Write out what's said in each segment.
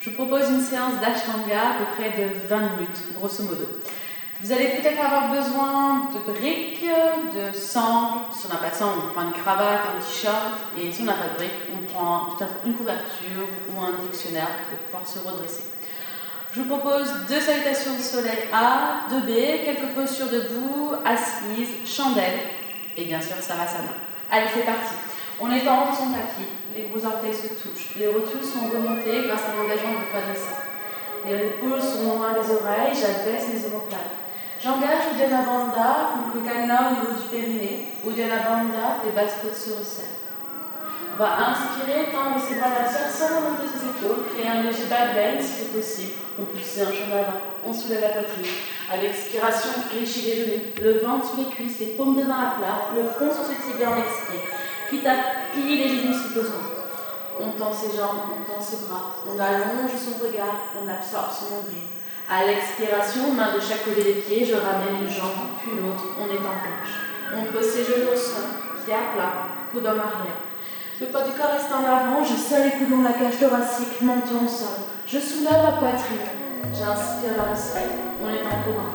Je vous propose une séance d'Ashtanga à peu près de 20 minutes, grosso modo. Vous allez peut-être avoir besoin de briques, de sangles. Si on n'a pas de sangles, on prend une cravate, un t-shirt. Et si on n'a pas de briques, on prend peut-être une couverture ou un dictionnaire pour pouvoir se redresser. Je vous propose 2 salutations de soleil A, 2B, quelques postures debout, assises, chandelle et bien sûr Savasana. Allez, c'est parti. On étend son tapis, les gros orteils se touchent, les rotules sont remontées grâce à l'engagement du quadriceps. Les épaules sont loin des oreilles, j'abaisse les omoplates. J'engage Uddiyana Bandha, donc le canal au niveau du périnée. Uddiyana Bandha, les basses côtes se resserrent. On va inspirer, tendre ses bras vers le ciel sans remonter ses épaules, créer un léger back bend si c'est possible. On pousse un champ d'avant, on soulève la poitrine. À l'expiration, on fléchit les genoux, le ventre sous les cuisses, les paumes de main à plat, le front sur ses tibias en expire. Quitte à plier les genoux si besoin. On tend ses jambes, on tend ses bras, on allonge son regard, on absorbe son nombril. À l'expiration, main de chaque côté des pieds, je ramène une jambe puis l'autre, on est en planche. On pose ses genoux au sol, pieds à plat, coude en arrière. Le poids du corps reste en avant, je serre les coudes dans la cage thoracique, menton au sol. Je soulève la poitrine, j'inspire vers le ciel, on est en cobra.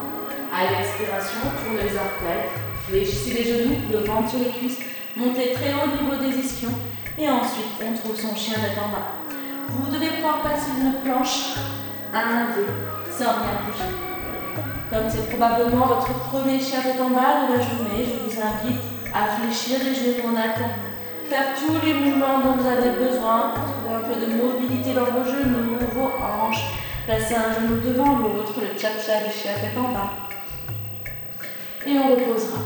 À l'expiration, tourne les orteils, fléchissez les genoux, le ventre sur les cuisses, montez très haut au niveau des ischions et ensuite on trouve son chien tête en bas. Vous devez pouvoir passer d'une planche à un V sans rien bouger. Comme c'est probablement votre premier chien tête en bas de la journée, je vous invite à fléchir les genoux en alterne. Faire tous les mouvements dont vous avez besoin pour trouver un peu de mobilité dans vos genoux, vos hanches. Placez un genou devant l'autre, le cha-cha du chien tête en bas. Et on reposera.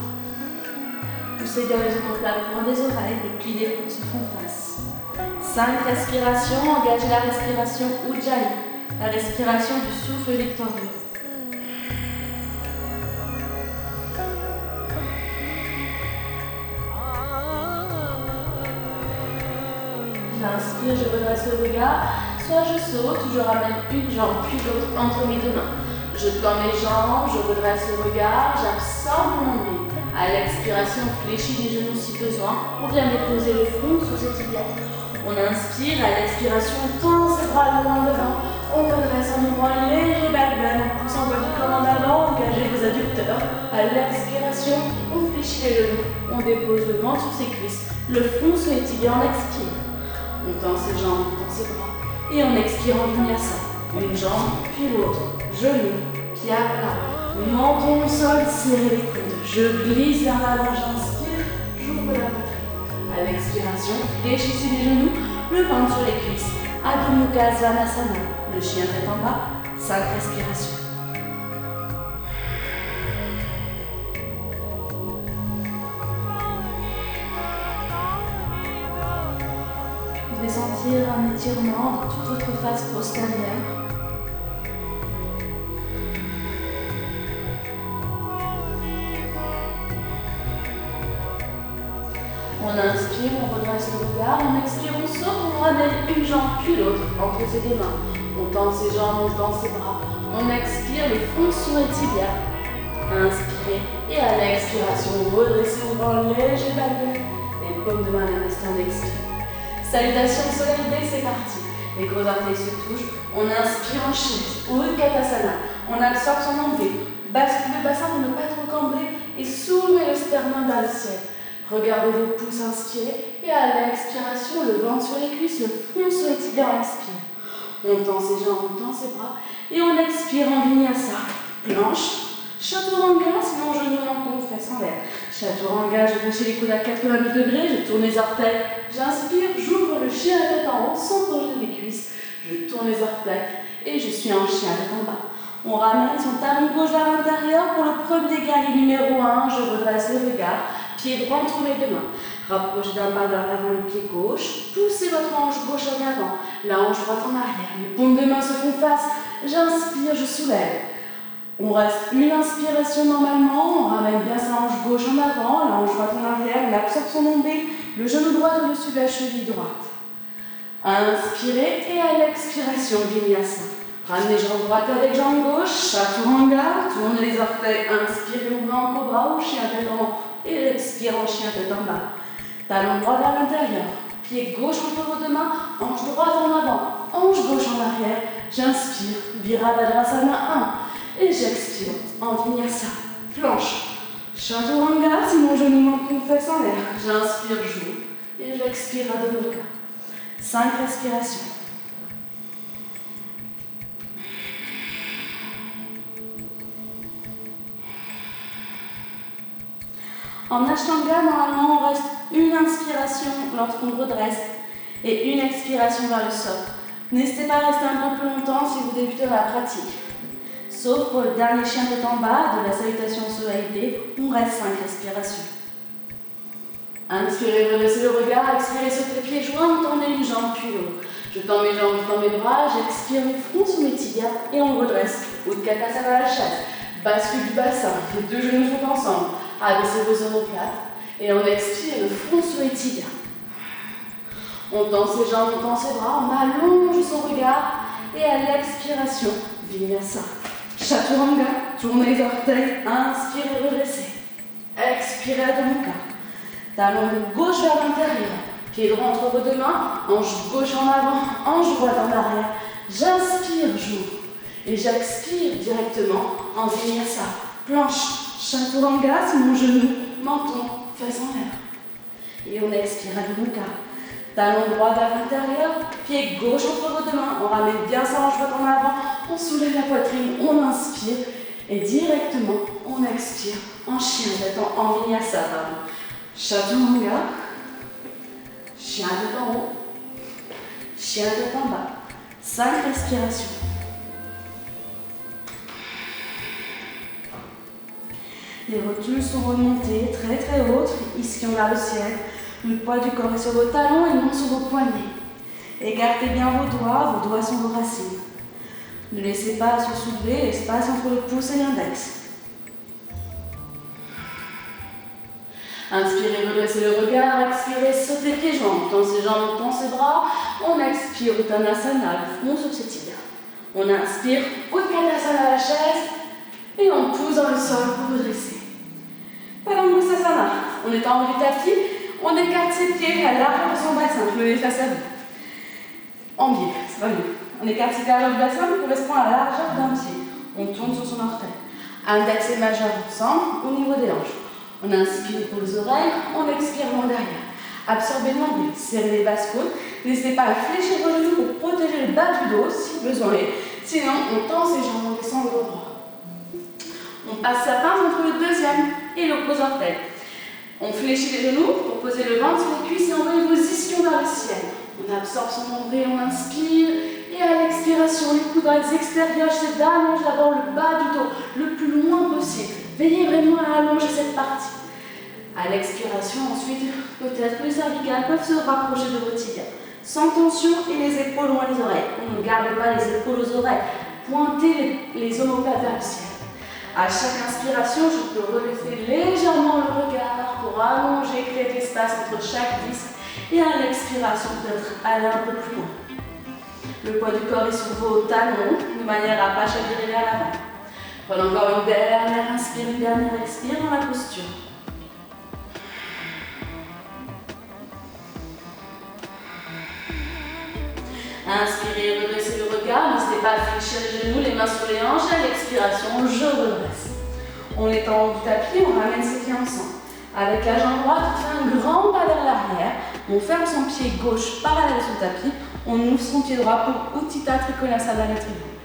Poussez bien les omoplates loin des oreilles, les plis des coudes se font face. 5 respirations, engagez la respiration Ujjayi, la respiration du souffle victorieux. J'inspire, je redresse le regard, soit je saute, ou je ramène une jambe puis l'autre entre mes 2 mains. Je tends mes jambes, je redresse le regard, j'absorbe mon nombril. À l'expiration, on fléchit les genoux si besoin. On vient déposer le front sous ses tibias. On inspire, à l'expiration, on tend ses bras loin devant. On redresse en ouvrant un léger back bend, en poussant votre corps en avant, engagez vos adducteurs. À l'expiration, on fléchit les genoux. On dépose le ventre sur ses cuisses. Le front sous les tibias, on expire. On tend ses jambes, on tend ses bras. Et on expire en vinyasa. Une jambe, puis l'autre. Genoux, pieds à plat. Menton au sol, serrez les coudes. Je glisse vers l'avant, j'inspire, j'ouvre la poitrine. À l'expiration, fléchissez les genoux, le ventre sur les cuisses. Adho Mukha Svanasana, le chien tête en bas, 5 respirations. Vous devez sentir un étirement de toute votre face postérieure. On inspire, on redresse le regard, on expire, on saute, on ramène une jambe puis l'autre entre ses 2 mains. On tend ses jambes, on tend ses bras. On expire, le front sur les tibias. Inspirez et à l'expiration, redressez ouvrant léger back bend. Les paumes de main restent en expire. Salutation soleil B, c'est parti. Les gros orteils se touchent. On inspire en chaise, Utkatasana. On absorbe son nombril. Bascule le bassin pour ne pas trop cambrer et soulevez le sternum vers le ciel. Regardez vos pouces, inspirez, et à l'expiration, le ventre sur les cuisses, le front sur les tibias, on expire. On tend ses jambes, on tend ses bras, et on expire en vinyasa. Planche, chaturanga, sinon genou, menton, fesses en l'air. Chaturanga, je fléchis les coudes à 90 degrés, je tourne les orteils, j'inspire, j'ouvre le chien à tête en haut, sans projeter mes cuisses. Je tourne les orteils, et je suis en chien à tête en bas. On ramène son talon gauche vers l'intérieur pour le premier guerrier numéro 1, je redresse le regard. Pied droit entre mes 2 mains. Rapprochez d'un pas vers l'avant le pied gauche. Poussez votre hanche gauche en avant. La hanche droite en arrière. Les paumes de main se font face. J'inspire, je soulève. On reste une inspiration normalement. On ramène bien sa hanche gauche en avant. La hanche droite en arrière. On absorbe son nombril. Le genou droit au-dessus de la cheville droite. Inspirez et à l'expiration, vinyasa. Ramenez jambe droite avec jambe gauche. Chaturanga. Tournez les orteils. Inspirez, ouvrez en cobra ou chien tête en haut. Et expire en chien tête en bas. Talon droit vers l'intérieur. Pied gauche entre vos 2 mains. Hanche droite en avant. Hanche gauche en arrière. J'inspire, Virabhadrasana 1. Et j'expire en Vinyasa. Planche. Chaturanga, si mon genou menton fesse en l'air. J'inspire, joue. Et j'expire Adho Mukha. 5 respirations. En Ashtanga, normalement, on reste une inspiration lorsqu'on redresse et une expiration vers le sol. N'hésitez pas à rester un peu plus longtemps si vous débutez la pratique. Sauf pour le dernier chien tête en bas de la salutation au soleil D, on reste 5 respirations. Inspirez, redressez le regard, expirez, sautez pieds joints, tendez une jambe puis l'autre. Je tends mes jambes, je tends mes bras, j'expire le front sous mes tibias et on redresse. Utkatasana à la chaise, bascule du bassin, les deux genoux sont ensemble. Abaissez vos omoplates et on expire le front sur les tibias. On tend ses jambes, on tend ses bras, on allonge son regard et à l'expiration, Vinyasa. Chaturanga, tournez les orteils, inspirez, redressez. Expirez Adho Mukha. Talon gauche vers l'intérieur, pied droit entre vos deux mains, hanche gauche en avant, hanche droite en arrière. J'inspire, j'ouvre et j'expire directement en Vinyasa. Planche. Chaturanga, c'est mon genou, menton, fesse en l'air. Et on expire Adho Mukha. Talon droit vers l'intérieur, pied gauche entre vos deux mains. On ramène bien sa hanche droite en avant, on soulève la poitrine, on inspire. Et directement, on expire en chien tête en Vinyasa. Chaturanga, chien tête en haut, chien tête en bas. 5 respirations. Les rotules sont remontées très très hautes. Ici on a le ciel. Le poids du corps est sur vos talons et non sur vos poignets. Écartez bien vos doigts sont vos racines. Ne laissez pas se soulever l'espace entre le pouce et l'index. Inspirez, redressez le regard, expirez, sautez pieds joints, tend ses jambes, tend ses bras. On expire Uttanasana, le front sur ses tibias. On inspire Utkatasana à la chaise et on pousse dans le sol pour redresser. Padangusasana, on est en haut du tapis, on écarte ses pieds à l'arrière de son bassin, je me mets face à vous. En biais, c'est pas mieux. On écarte ses pieds à l'arrière du bassin qui correspond à la largeur d'un pied. On tourne sur son orteil. Index et majeur ensemble au niveau des hanches. On inspire pour les oreilles, on expire loin derrière. Absorbez le nombril, serrez les basses côtes. N'hésitez pas à fléchir vos genoux pour protéger le bas du dos si besoin est. Sinon, on tend ses jambes, on descend le dos droit. On passe sa pince entre le deuxième et l'opposé orteil. On fléchit les genoux pour poser le ventre sur les cuisses et envoyer vos ischions vers le ciel. On absorbe son nombril, on inspire. Et à l'expiration, les coudes vers les extérieurs, c'est d'allonger d'abord le bas du dos le plus loin possible. Veillez vraiment à allonger cette partie. À l'expiration, ensuite, peut-être que les cervicales peuvent se rapprocher de vos tibias. Sans tension et les épaules loin des oreilles. On ne garde pas les épaules aux oreilles. Pointez les omoplates vers le ciel. À chaque inspiration, je peux relever légèrement le regard pour allonger, créer de l'espace entre chaque disque. Et à l'expiration, peut-être aller un peu plus loin. Le poids du corps est sur vos talons, de manière à ne pas chavirer vers l'avant. Prenez encore une dernière inspire, une dernière expire dans la posture. Inspirez, redressez le regard, n'hésitez pas à fléchir les genoux, les mains sur les hanches. À l'expiration, je redresse. On est en haut du tapis, on ramène ses pieds ensemble. Avec la jambe droite, on fait un grand pas vers l'arrière. On ferme son pied gauche parallèle sur le tapis. On ouvre son pied droit pour Utthita Trikonasana Triangle.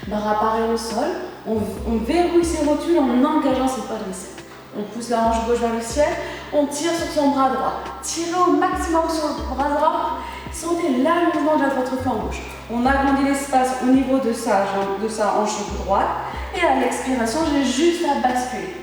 Bras parallèles au sol. On verrouille ses rotules en engageant ses quadriceps. On pousse la hanche gauche vers le ciel. On tire sur son bras droit. Tirez au maximum sur le bras droit. Sentez l'allongement de votre flanc gauche. On agrandit l'espace au niveau de sa hanche droite. Et à l'expiration, j'ai juste à basculer.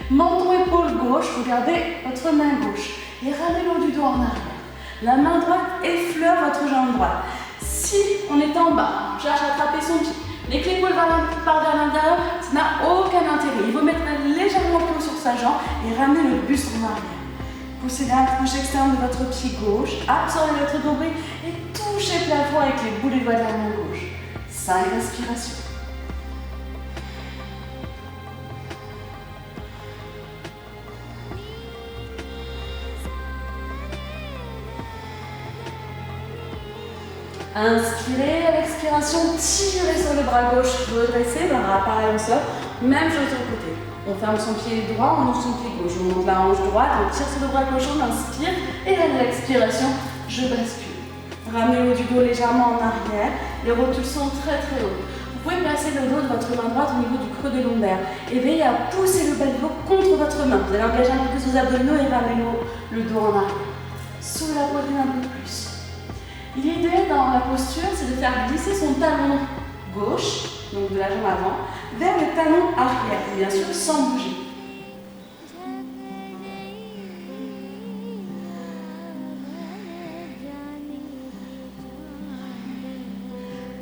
Menton, épaule gauche, regardez votre main gauche. Et ramenez le haut du dos en arrière. La main droite effleure votre jambe droite. Si on est en bas, on cherche à attraper son pied, mais que l'épaule part vers l'intérieur, ça n'a aucun intérêt. Il faut mettre légèrement le pied sur sa jambe et ramener le buste en arrière. Poussez la couche externe de votre pied gauche, absorbez votre nombril et touchez le plafond avec les boulets de doigts de la main gauche. 5 respirations. Inspirez, à l'expiration, tirez sur le bras gauche, redressez, bras pareil au sol. Même chose de l'autre côté. On ferme son pied droit, on ouvre son pied gauche. On monte la hanche droite, on tire sur le bras gauche, on inspire. Et à l'expiration, je bascule. Ramenez le haut du dos légèrement en arrière. Les rotules sont très très hautes. Vous pouvez placer le dos de votre main droite au niveau du creux des lombaires. Et veillez à pousser le bas du dos contre votre main. Vous allez engager un peu plus vos abdominaux et ramener le dos en arrière. Sous la poitrine un peu plus. L'idée dans la posture, c'est de faire glisser son talon gauche, donc de la jambe avant, vers le talon arrière, bien sûr sans bouger.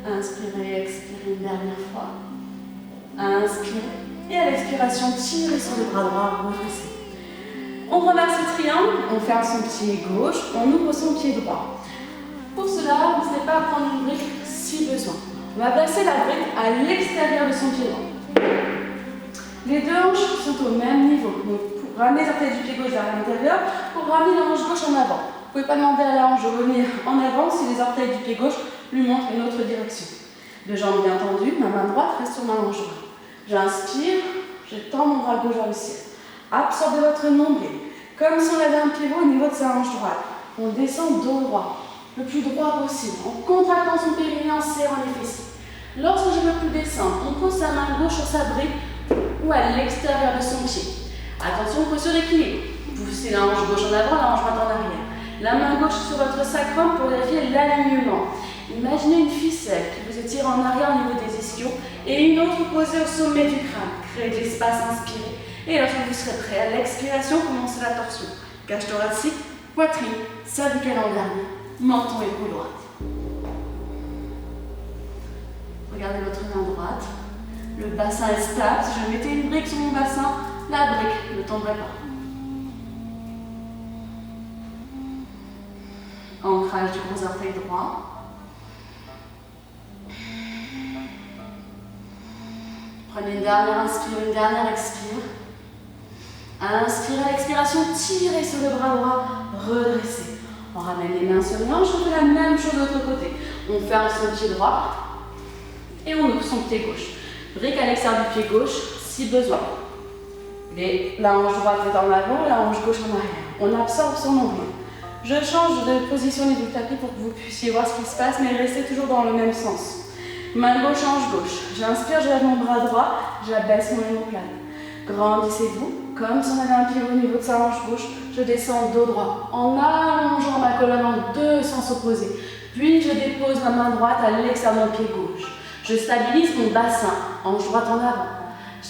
Inspirez, expirez une dernière fois. Inspirez. Et à l'expiration, tirez sur le bras droit, redressez. On renverse le triangle, on ferme son pied gauche, on ouvre son pied droit. Pour cela, n'hésitez pas à prendre une brique si besoin. On va placer la brique à l'extérieur de son pied droit. Les deux hanches sont au même niveau. Donc, pour ramener les orteils du pied gauche vers l'intérieur, pour ramener la hanche gauche en avant. Vous ne pouvez pas demander à la hanche de revenir en avant si les orteils du pied gauche lui montrent une autre direction. Deux jambes bien tendues, ma main droite reste sur ma hanche droite. J'inspire, je tends mon bras gauche vers le ciel. Absorbez votre nombril, comme si on avait un pivot au niveau de sa hanche droite. On descend dos droit, le plus droit possible, en contractant son périnée, en serrant les fessiers. Lorsque je ne veux plus descendre, on pose sa main gauche sur sa brique ou à l'extérieur de son pied. Attention, posture d'équilibre. Poussez la hanche gauche en avant, la hanche droite en arrière. La main gauche sur votre sacrum pour vérifier l'alignement. Imaginez une ficelle qui vous étire en arrière au niveau des ischios et une autre posée au sommet du crâne. Créez de l'espace, inspirez. Et lorsque vous serez prêt, à l'expiration, commencez la torsion. Cage thoracique, poitrine, cervicale en dernier, menton et épaule droite. Regardez votre main droite. Le bassin est stable. Si je mettais une brique sur mon bassin, la brique ne tomberait pas. Ancrage du gros orteil droit. Prenez une dernière inspire, une dernière expire. Inspirez à l'expiration, tirez sur le bras droit, redressez. On ramène les mains sur les hanches, on fait la même chose de l'autre côté. On ferme son pied droit et on ouvre son pied gauche. Brique à l'extérieur du pied gauche si besoin. La hanche droite est en avant, la hanche gauche en arrière. On absorbe son nombril. Je change de position au niveau du tapis pour que vous puissiez voir ce qui se passe, mais restez toujours dans le même sens. Main gauche, hanche gauche. J'inspire, je lève mon bras droit, j'abaisse mon omoplate. Grandissez-vous, comme si on avait un pied au niveau de sa hanche gauche. Je descends dos droit, en allongeant ma colonne en deux sens opposés. Puis je dépose ma main droite à l'extérieur de mon pied gauche. Je stabilise mon bassin, hanche droite en avant.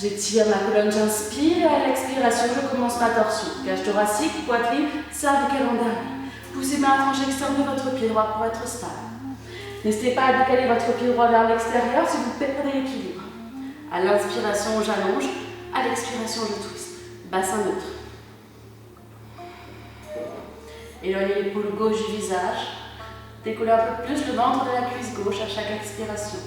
J'étire ma colonne, j'inspire et à l'expiration, je commence ma torsion. Cage thoracique, poitrine, cervicale en dernier. Poussez bien la tranche externe de votre pied droit pour être stable. N'hésitez pas à décaler votre pied droit vers l'extérieur si vous perdez l'équilibre. À l'inspiration, j'allonge. À l'expiration, je twist. Bassin neutre. Éloignez l'épaule gauche du visage. Décollez un peu plus le ventre de la cuisse gauche à chaque expiration.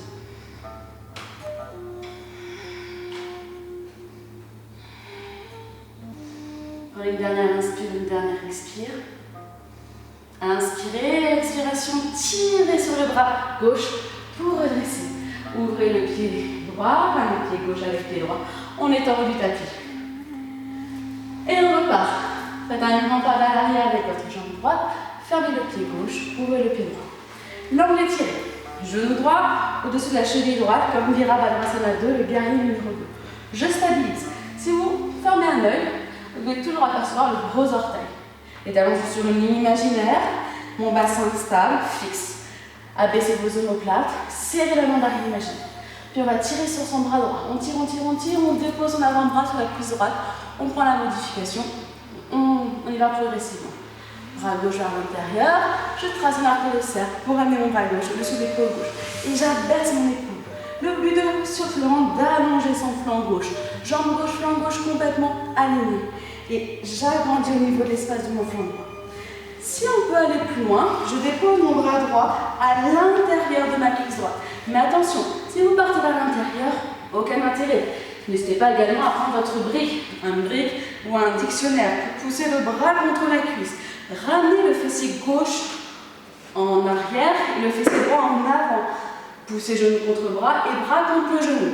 Prenez une dernière inspire, une dernière expire. Inspirez, expiration, tirez sur le bras gauche pour redresser. Ouvrez le pied droit, le pied gauche avec le pied droit. On est en haut du tapis. Et on repart. Faites un grand pas vers l'arrière avec votre jambe droite. Fermez le pied gauche, ouvrez le pied droit. L'angle est tiré. Genou droit au-dessus de la cheville droite, comme Virabhadrasana 2, le guerrier numéro 2. Je stabilise. Si vous fermez un œil, vous pouvez toujours apercevoir le gros orteil. Les talons sont sur une ligne imaginaire, mon bassin stable, fixe. Abaissez vos omoplates, serrez la main d'arrière imaginaire. Puis on va tirer sur son bras droit. On tire, on tire, on tire, on dépose son avant-bras sur la cuisse droite. On prend la modification. On y va progressivement. Bras gauche vers l'intérieur. Je trace un arc de cercle pour amener mon bras gauche au-dessus de l'épaule gauche. Et j'abaisse mon épaule. Le but de la posture, c'est vraiment d'allonger son flanc gauche. Jambe gauche, flanc gauche complètement aligné. Et j'agrandis au niveau de l'espace de mon flanc droit. Si on peut aller plus loin, je dépose mon bras droit à l'intérieur de ma cuisse droite. Mais attention, si vous partez vers l'intérieur, aucun intérêt. N'hésitez pas également à prendre votre brique, un brique ou un dictionnaire pour pousser le bras contre la cuisse. Ramenez le fessier gauche en arrière et le fessier droit en avant. Poussez genou contre bras et bras contre le genou.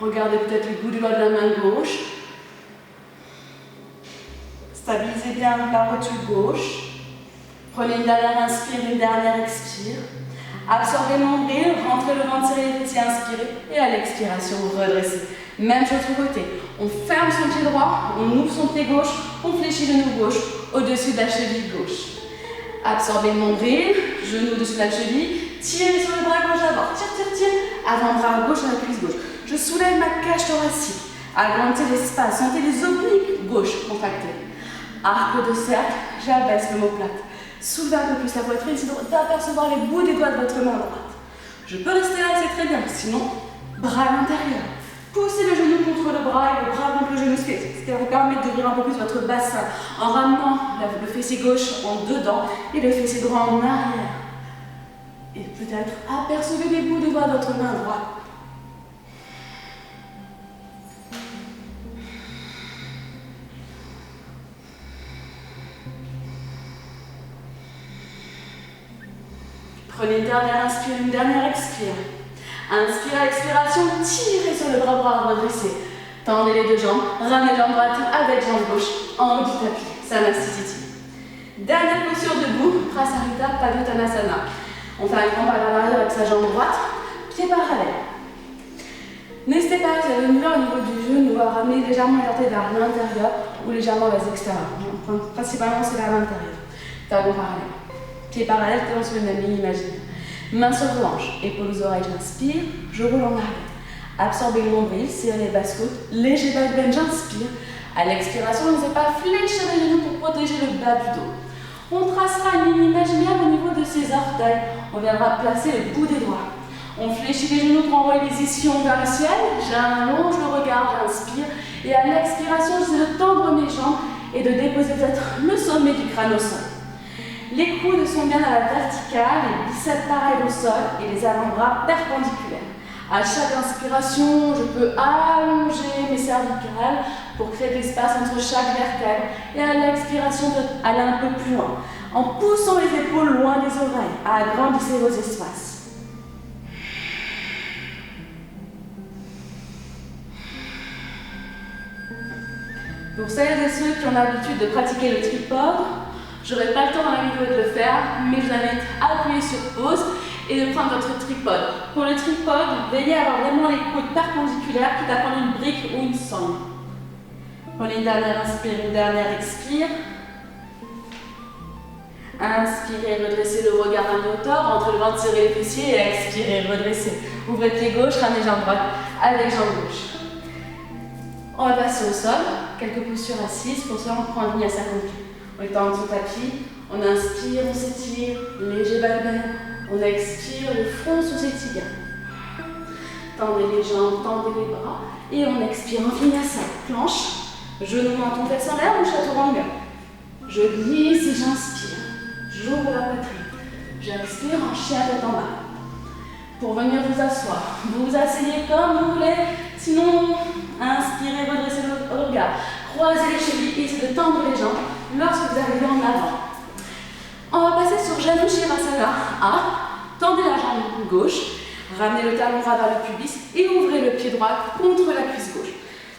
Regardez peut-être le bout du doigt de la main gauche. Stabilisez bien la rotule gauche. Prenez une dernière inspire, une dernière expire. Absorbez le nombril, rentrez le ventre, serrez les fessiers, inspirez. Et à l'expiration, redressez. Même chose de l'autre côté. On ferme son pied droit, on ouvre son pied gauche, on fléchit le genou gauche au-dessus de la cheville gauche. Absorbez le nombril, genou au-dessus de la cheville, tirez sur le bras gauche d'abord. Tire, tire, tire. Avant-bras gauche à la cuisse gauche. Je soulève ma cage thoracique. Agrandissez l'espace, sentez les obliques gauche contractées. Arc de cercle, j'abaisse l'omoplate. Soulevez un peu plus la poitrine, sinon d'apercevoir les bouts des doigts de votre main droite. Je peux rester là, c'est très bien. Sinon, bras à l'intérieur. Poussez le genou contre le bras et le bras contre le genou, ce qui va vous permettre d'ouvrir un peu plus votre bassin en ramenant le fessier gauche en dedans et le fessier droit en arrière. Et peut-être apercevez les bouts des doigts de votre main droite. Prenez une dernière inspire, une dernière expire. Inspire à l'expiration, tirez sur le bras redressé. Tendez les deux jambes, ramenez jambe droite avec jambe gauche en haut du tapis. Samasthiti. Dernière posture debout, Prasarita Padottanasana. On fait un grand pas vers l'arrière avec sa jambe droite, pied parallèle. N'hésitez pas, vous avez une douleur au niveau du genou, à ramener légèrement les orteils vers l'intérieur ou légèrement vers l'extérieur. Principalement, c'est vers l'intérieur. Talon parallèle. Pied parallèle, talon sur le même ligne imaginaire. Main sur le hanche, épaules aux oreilles, j'inspire, je roule en arrière. Absorbez le nombril, serrez les basses côtes, léger back bend, j'inspire. À l'expiration, n'hésitez pas à fléchir les genoux pour protéger le bas du dos. On tracera une ligne imaginaire au niveau de ses orteils. On viendra placer le bout des doigts. On fléchit les genoux pour envoyer les ischions vers le ciel. J'allonge le regard, j'inspire. Et à l'expiration, j'essaie de tendre mes jambes et de déposer peut-être le sommet du crâne au sol. Les coudes sont bien à la verticale, les biceps pareils au sol et les avant-bras perpendiculaires. À chaque inspiration, je peux allonger mes cervicales pour créer de l'espace entre chaque vertèbre. Et à l'expiration, aller un peu plus loin. En poussant les épaules loin des oreilles, agrandissez vos espaces. Pour celles et ceux qui ont l'habitude de pratiquer le tripode, je n'aurai pas le temps dans la vidéo de le faire, mais je vous invite à appuyer sur pause et de prendre votre tripode. Pour le tripode, veillez à avoir vraiment les coudes perpendiculaires, quitte à prendre une brique ou une sangle. Prenez une dernière inspire, une dernière expire. Inspirez, redressez le regard à mi-hauteur, rentrez le ventre, serrez les fessiers et expirez, redressez. Ouvrez pied gauche, ramenez jambe droite avec jambe gauche. On va passer au sol, quelques postures assises, pour cela on prend un vinyasa complet. On étend son tapis, on inspire, on s'étire, léger back bend, on expire, le front sur ses tibias. Tendez les jambes, tendez les bras, et on expire en vinyasa, planche, genou, menton, tête en l'air ou chaturanga. Je glisse et j'inspire, j'ouvre la poitrine, j'expire en chien tête en bas. Pour venir vous asseoir, vous vous asseyez comme vous voulez, sinon inspirez, redressez le regard, croisez les chevilles, essayez de tendre les jambes lorsque vous arrivez en avant. On va passer sur Janu Shirasana. Tendez la jambe gauche, ramenez le talon droit vers le pubis et ouvrez le pied droit contre la cuisse gauche.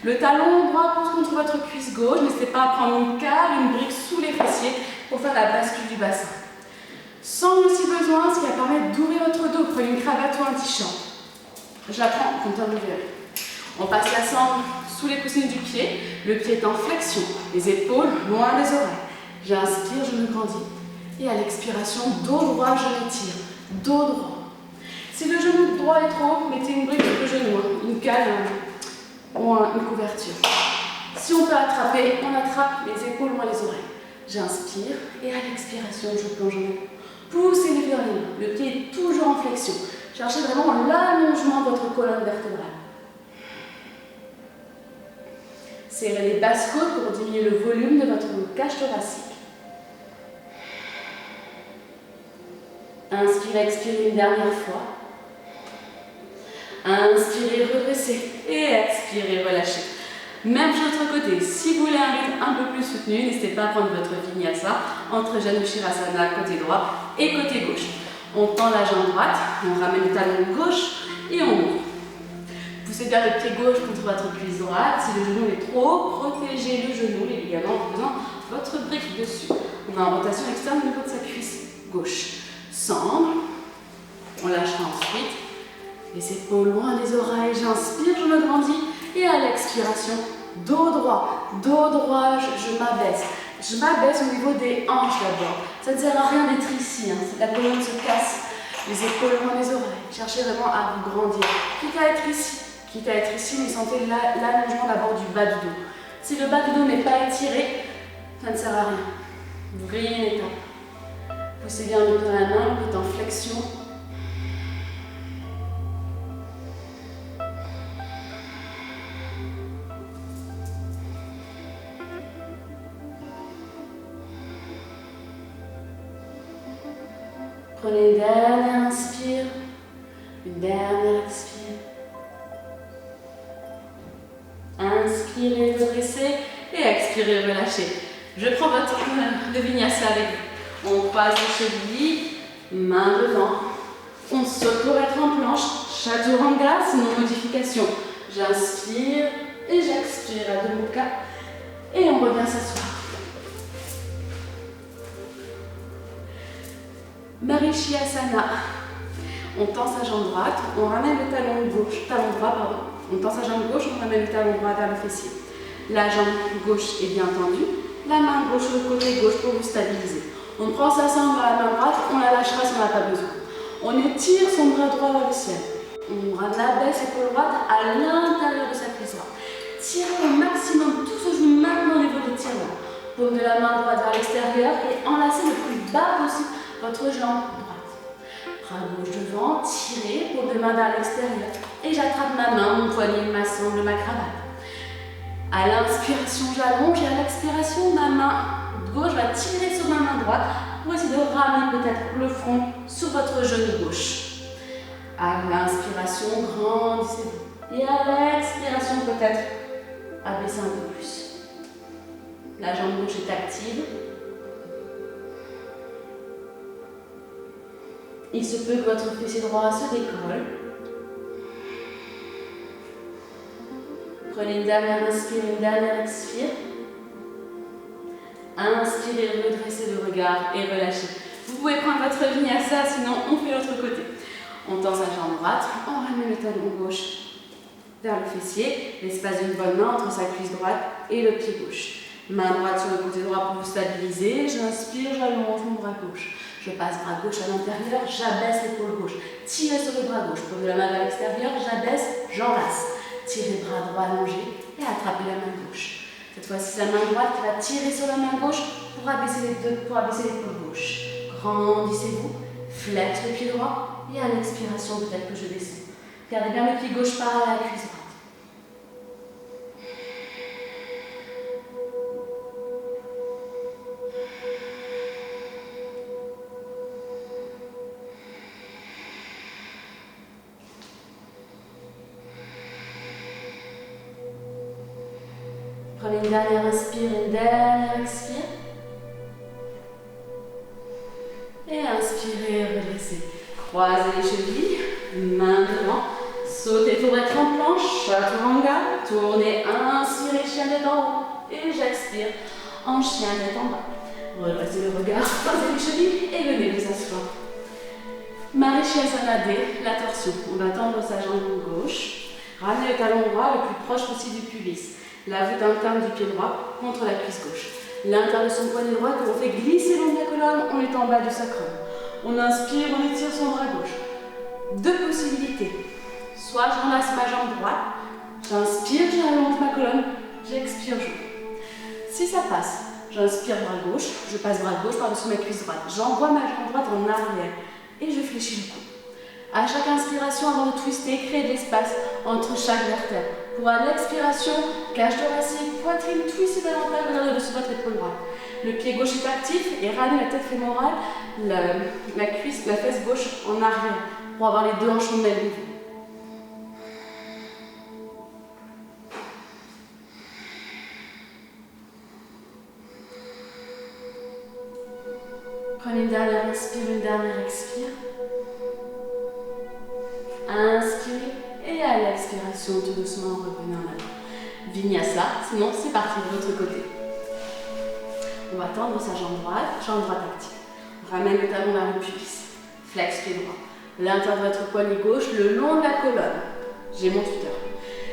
Le talon droit pousse contre votre cuisse gauche, n'hésitez pas à prendre une cale, une brique sous les fessiers pour faire la bascule du bassin. Sans aussi besoin, ce qui va permettre d'ouvrir votre dos, prenez une cravate ou un t-shirt. Je la prends, comme ça vous verrez. On passe la sangle sous les coussines du pied, le pied est en flexion, les épaules loin des oreilles. J'inspire, je me grandis. Et à l'expiration, dos droit, je m'étire. Dos droit. Si le genou droit est trop haut, mettez une brique sur le genou, une cale ou une couverture. Si on peut attraper, on attrape les épaules loin des oreilles. J'inspire et à l'expiration, je plonge en avant. Poussez les vers les mains. Le pied est toujours en flexion. Cherchez vraiment l'allongement de votre colonne vertébrale. Serrez les basses côtes pour diminuer le volume de votre cage thoracique. Inspirez, expirez une dernière fois. Inspirez, redressez et expirez, relâchez. Même chose de l'autre côté. Si vous voulez un rythme un peu plus soutenu, n'hésitez pas à prendre votre vinyasa entre Janu Shirasana côté droit et côté gauche. On tend la jambe droite, on ramène le talon gauche et on ouvre. Poussez bien le pied gauche contre votre cuisse droite. Si le genou est trop haut, protégez le genou, les ligaments en faisant votre brique dessus. On a en rotation externe au niveau de sa cuisse gauche. Sangle. On lâchera ensuite. Les épaules loin des oreilles. J'inspire, je me grandis. Et à l'expiration, dos droit, je m'abaisse. Je m'abaisse au niveau des hanches d'abord. Ça ne sert à rien d'être ici. La colonne se casse. Les épaules loin des oreilles. Cherchez vraiment à vous grandir. Quitte à être ici, mais sentez l'allongement d'abord du bas du dos. Si le bas du dos n'est pas étiré, ça ne sert à rien. Vous grillez une étape. Poussez bien le dos à la main, le dos en flexion. Prenez une dernière inspire, une dernière expire. Inspirez, redressez et expirez, relâchez. Je prends le vinyasa avec vous. On passe les chevilles, main devant. On saute pour être en planche, chaturanga, sinon modification. J'inspire et j'expire à Adho Mukha et on revient s'asseoir. Marichyasana. On tend sa jambe droite, on ramène le talon droit, pardon. On tend sa jambe gauche, on ramène le talon droit vers le fessier. La jambe gauche est bien tendue, la main gauche sur le côté gauche pour vous stabiliser. On prend sa sangle dans la main droite, on la lâchera si on n'a pas besoin. On étire son bras droit vers le ciel. On abaisse l'épaule droite à l'intérieur de sa cuisse droite. Tirez au maximum tout ce genou maintenant au niveau des tirements. Paume de la main droite vers l'extérieur et enlacez le plus bas possible votre jambe droite. Bras gauche devant, tirez, paume de main vers l'extérieur. Et j'attrape ma main, mon poignet, ma sangle, ma cravate. À l'inspiration, j'allonge et à l'expiration, ma main gauche va tirer sur ma main droite pour essayer de ramener peut-être le front sur votre genou gauche. À l'inspiration, grandissez-vous. Et à l'expiration, peut-être abaissez un peu plus. La jambe gauche est active. Il se peut que votre fessier droit se décolle. Prenez une dernière inspire, une dernière expire. Inspirez, redressez le regard et relâchez. Vous pouvez prendre votre vinyasa, sinon on fait l'autre côté. On tend sa jambe droite, on ramène le talon gauche vers le fessier, l'espace d'une bonne main entre sa cuisse droite et le pied gauche. Main droite sur le côté droit pour vous stabiliser. J'inspire, j'allonge mon bras gauche. Je passe bras gauche à l'intérieur, j'abaisse l'épaule gauche. Tirez sur le bras gauche, paume de la main vers l'extérieur, j'abaisse, j'enlace. Tirez bras droit allongé et attrapez la main gauche. Cette fois-ci, c'est la main droite qui va tirer sur la main gauche pour abaisser l'épaule gauche. Grandissez-vous, flex le pied droit et à l'expiration, peut-être que je descends. Gardez bien le pied gauche par à la cuisse droite. Prenez une dernière inspire, une dernière expire. Et inspirez, redressez. Croisez les chevilles, main devant. Sautez pour être en planche, chaturanga. Tournez, inspirez, chien tête en haut. Et j'expire, en chien tête en bas. Redressez le regard, croisez les chevilles et venez vous asseoir. Marichyasana D, la torsion. On va tendre sa jambe gauche. Ramenez le talon droit le plus proche possible du pubis. La voûte interne du pied droit contre la cuisse gauche. L'intérieur de son poignet droit que l'on fait glisser le long de la colonne, on est en bas du sacrum. On inspire, on étire son bras gauche. Deux possibilités. Soit j'enlace ma jambe droite, j'inspire, j'allonge ma colonne, j'expire, j'ouvre. Si ça passe, j'inspire bras gauche, je passe bras gauche par-dessus ma cuisse droite. J'envoie ma jambe droite en arrière et je fléchis le cou. À chaque inspiration, avant de twister, créez de l'espace entre chaque vertèbre. Pour à l'expiration, cage thoracique, poitrine, twistez davantage vers le dessus de votre épaule droite. Le pied gauche est actif et ramenez la tête fémorale, la fesse gauche en arrière pour avoir les deux hanches au même niveau. Prenez une dernière inspire, une dernière expire. Inspirez et à l'expiration, tout doucement, revenez en avant. Vinyasa, sinon c'est parti de l'autre côté. On va tendre sa jambe droite active. Ramène le talon vers le pupitre. Flex pied droit. L'intérieur de votre poignet gauche le long de la colonne. J'ai mon tuteur.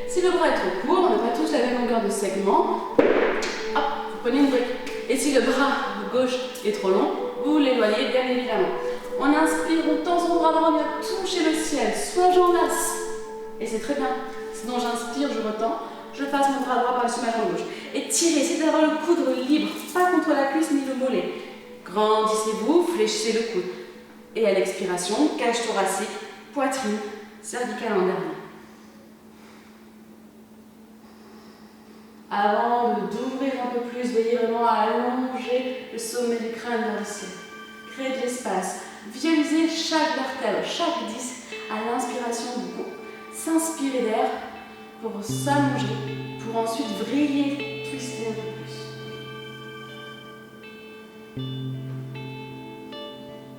Si le bras est trop court, on n'a pas tous la même longueur de segment. Hop, vous prenez une brique. Et si le bras gauche est trop long, vous l'éloignez bien évidemment. On inspire, on tend son bras droit, on vient toucher le ciel, soit j'enlace. Et c'est très bien. Sinon j'inspire, je retends, je passe mon bras droit par-dessus ma jambe gauche. Et tirez, essayez d'avoir le coude libre, pas contre la cuisse ni le mollet. Grandissez-vous, fléchissez le coude. Et à l'expiration, cage thoracique, poitrine, cervicale en dernier. Avant d'ouvrir un peu plus, veillez vraiment à allonger le sommet du crâne vers le ciel. Créez de l'espace. Visualisez chaque vertèbre, chaque disque à l'inspiration du cou. S'inspirer d'air pour s'allonger, pour ensuite vriller, twister un peu plus.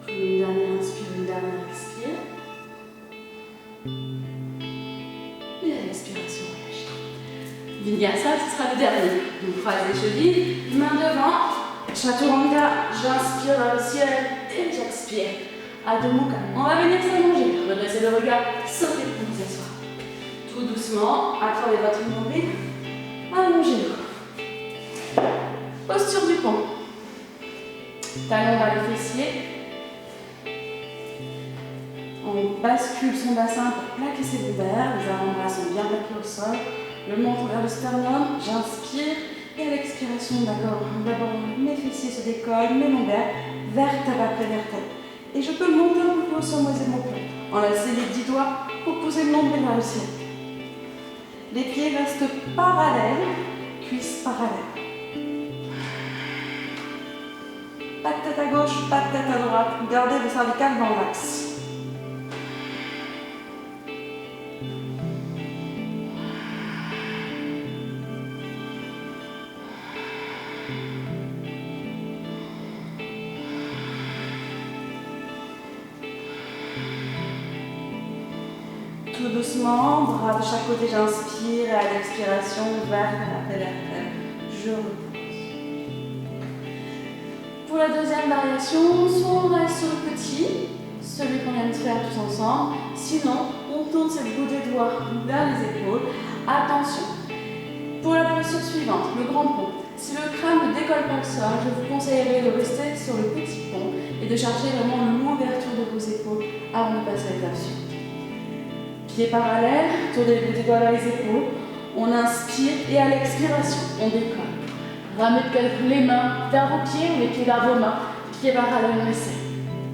Prenez une dernière inspire, une dernière expire. Et à l'expiration, relâchez. Vinyasa, ce sera le dernier. Donc croisez les chevilles, main devant. Chaturanga, j'inspire vers le ciel et j'expire. Adho Mukha. On va venir s'allonger. Redressez le regard, sautez pour vous asseoir. Tout doucement, accordez votre nombril. Allongez-le. Posture du pont. Talon vers les fessiers. On bascule son bassin pour plaquer ses lombaires. Les avant-bras sont bien plaqués au sol. Le menton vers le sternum. J'inspire. Et à l'expiration, d'abord, mes fessiers se décollent, mes lombaires, vertèbre après vertèbre. Et je peux monter un peu plus haut sur mes omoplates. Enlacer les 10 doigts pour pousser le nombril vers le ciel. Les pieds restent parallèles, cuisses parallèles. Pas de tête à gauche, pas de tête à droite. Gardez le cervical dans l'axe. Tout doucement, bras de chaque côté, j'inspire et à l'expiration, vertèbre après vertèbre, je repose. Pour la deuxième variation, soit on reste sur le petit, celui qu'on vient de faire tous ensemble, sinon on tourne ses bouts des doigts vers les épaules. Attention, pour la posture suivante, le grand pont, si le crâne ne décolle pas le sol, je vous conseillerais de rester sur le petit pont et de chercher vraiment l'ouverture de vos épaules avant de passer à l'étape suivante. Pieds parallèles, tournez les doigts vers les épaules, on inspire et à l'expiration, on décolle. Ramenez peut-être les mains vers vos pieds ou les pieds vers vos mains, pieds parallèles, on essaie.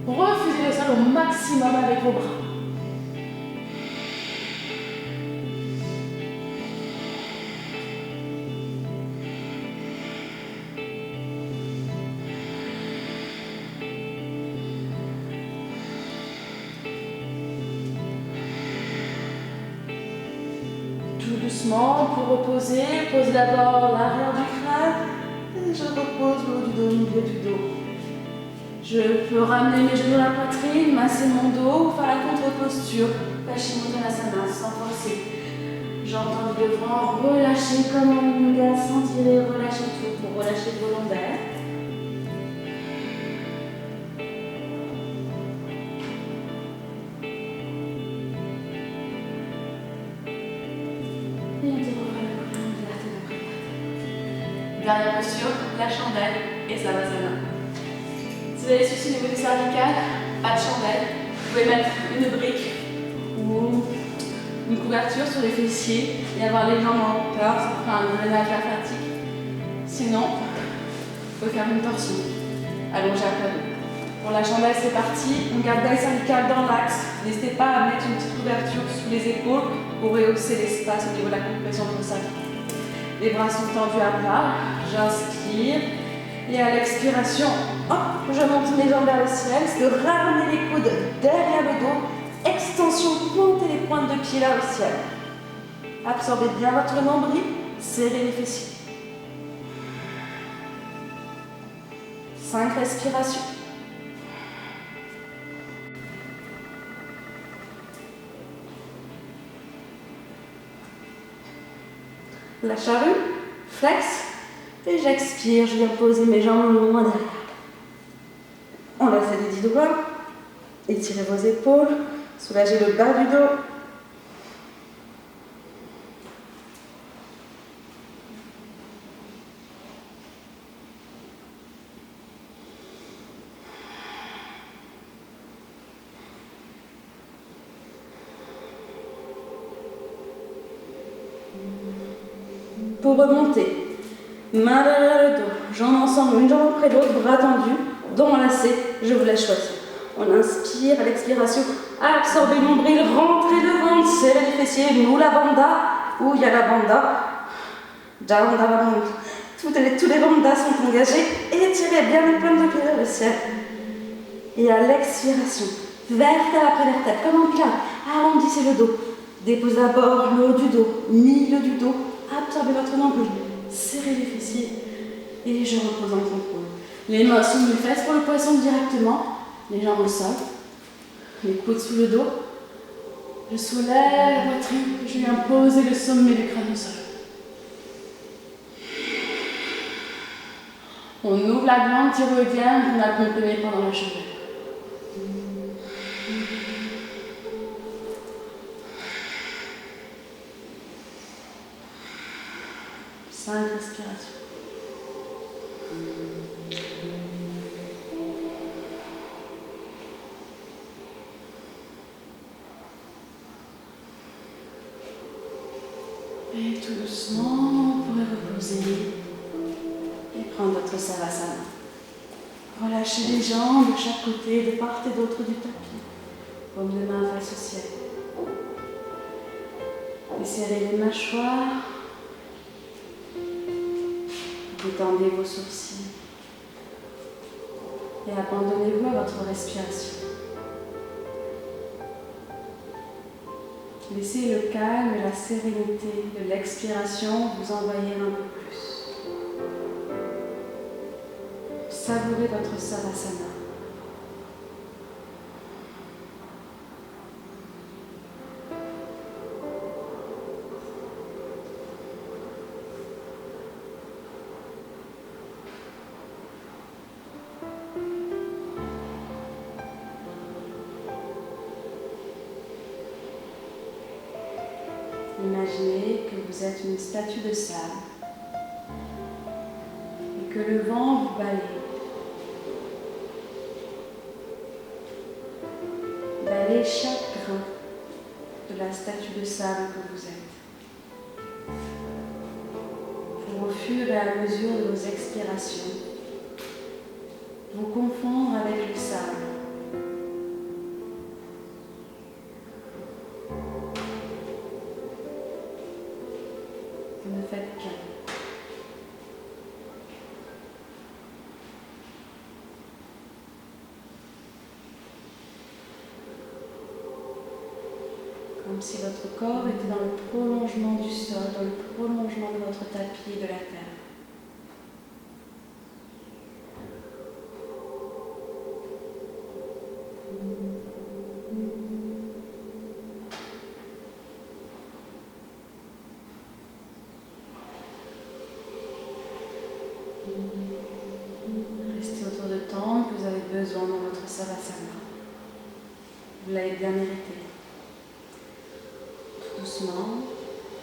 Refusez le sol au maximum avec vos bras. Tout doucement, pour reposer, posez d'abord l'arrière du crâne et je repose le haut du dos, au milieu du dos. Je peux ramener mes genoux à la poitrine, masser mon dos ou faire la contre-posture, Paschimottanasana, sans forcer. J'entends le devant, relâchez comme en yoga, sans tirer, relâchez tout pour relâcher vos lombaires. Dernière posture, la chandelle et Savasana. Si vous avez des soucis au niveau du cervical, pas de chandelle. Vous pouvez mettre une brique ou une couverture sur les fessiers et avoir les jambes en hauteur, ça fera un drainage lymphatique. Sinon, vous pouvez faire une torsion, allongée à plat dos. Pour la chandelle, c'est parti. On garde le cervical dans l'axe. N'hésitez pas à mettre une petite couverture sous les épaules pour rehausser l'espace au niveau de la compression de vos cervicales. Les bras sont tendus à plat, j'inspire et à l'expiration, hop, je monte mes jambes vers le ciel, c'est de ramener les coudes derrière le dos, extension, pointez les pointes de pied vers le ciel. Absorbez bien votre nombril, serrez les fessiers. 5 respirations. La charrue, flex, et j'expire, je viens poser mes jambes loin derrière. Enlacez les 10 doigts, étirez vos épaules, soulagez le bas du dos. Pour remonter, main derrière le dos, jambes ensemble, une jambe après l'autre, bras tendus, dos enlacés, je vous laisse choisir. On inspire, à l'expiration, absorbez le nombril, rentrez le ventre, serrez les fessiers, nous la banda, où il y a la banda, down, down, tous les bandas sont engagés, étirez bien les plantes de pied vers le ciel. Et à l'expiration, vertèbre après vertèbre, comme un pilates, arrondissez le dos, déposez d'abord le haut du dos, milieu du dos, absorbez votre nombril, serrez les fessiers et je repose en contrôle. Les mains sous mes fesses pour le poisson directement, les jambes au sol, les coudes sous le dos. Je soulève la poitrine, je viens poser le sommet du crâne au sol. On ouvre la glande thyroïdienne qu'on a comprimée pendant la chandelle. Cinq respirations. Et tout doucement, vous pourrez reposer et prendre votre savasana. Relâchez les jambes de chaque côté, de part et d'autre du tapis. Paume de main face au ciel. Desserrez les mâchoires. Détendez vos sourcils. Et abandonnez-vous à votre respiration. Laissez le calme et la sérénité de l'expiration vous envahir un peu plus. Savourez votre savasana. Imaginez que vous êtes une statue de sable et que le vent vous balaye. Balayez chaque grain de la statue de sable que vous êtes. Pour au fur et à mesure de vos expirations, vous confondre avec le sable. Vous ne faites qu'un. Comme si votre corps était dans le prolongement du sol, dans le prolongement de votre tapis et de la terre. Restez autour de temps que vous avez besoin dans votre savasana. Vous l'avez bien mérité. Tout doucement,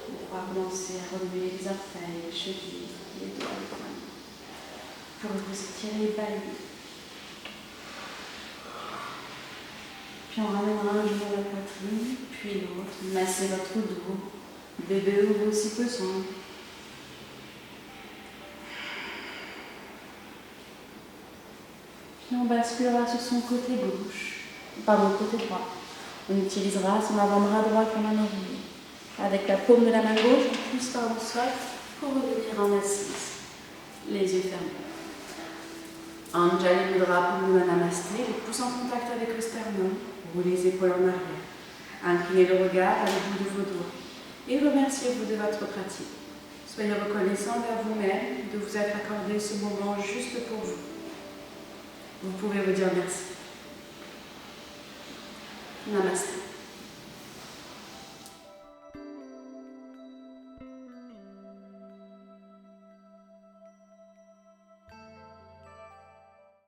on pourra commencer à remuer les orteils, les chevilles, les doigts, les poignets. Pour vous étirer et balayer. Puis on ramènera un jour la poitrine, puis l'autre. Massez votre dos. Bébé ouvre aussi besoin. Puis on basculera sur son côté gauche, pardon, côté droit. On utilisera son avant-bras droit comme un oreiller. Avec la paume de la main gauche, on pousse par le sol pour revenir en assise. Les yeux fermés. Anjali Mudra Purnima Namasté, les pouces en contact avec le sternum, roulez les épaules en arrière. Inclinez le regard à bout de vos doigts et remerciez-vous de votre pratique. Soyez reconnaissant vers vous-même de vous être accordé ce moment juste pour vous. Vous pouvez vous dire merci. Namasté.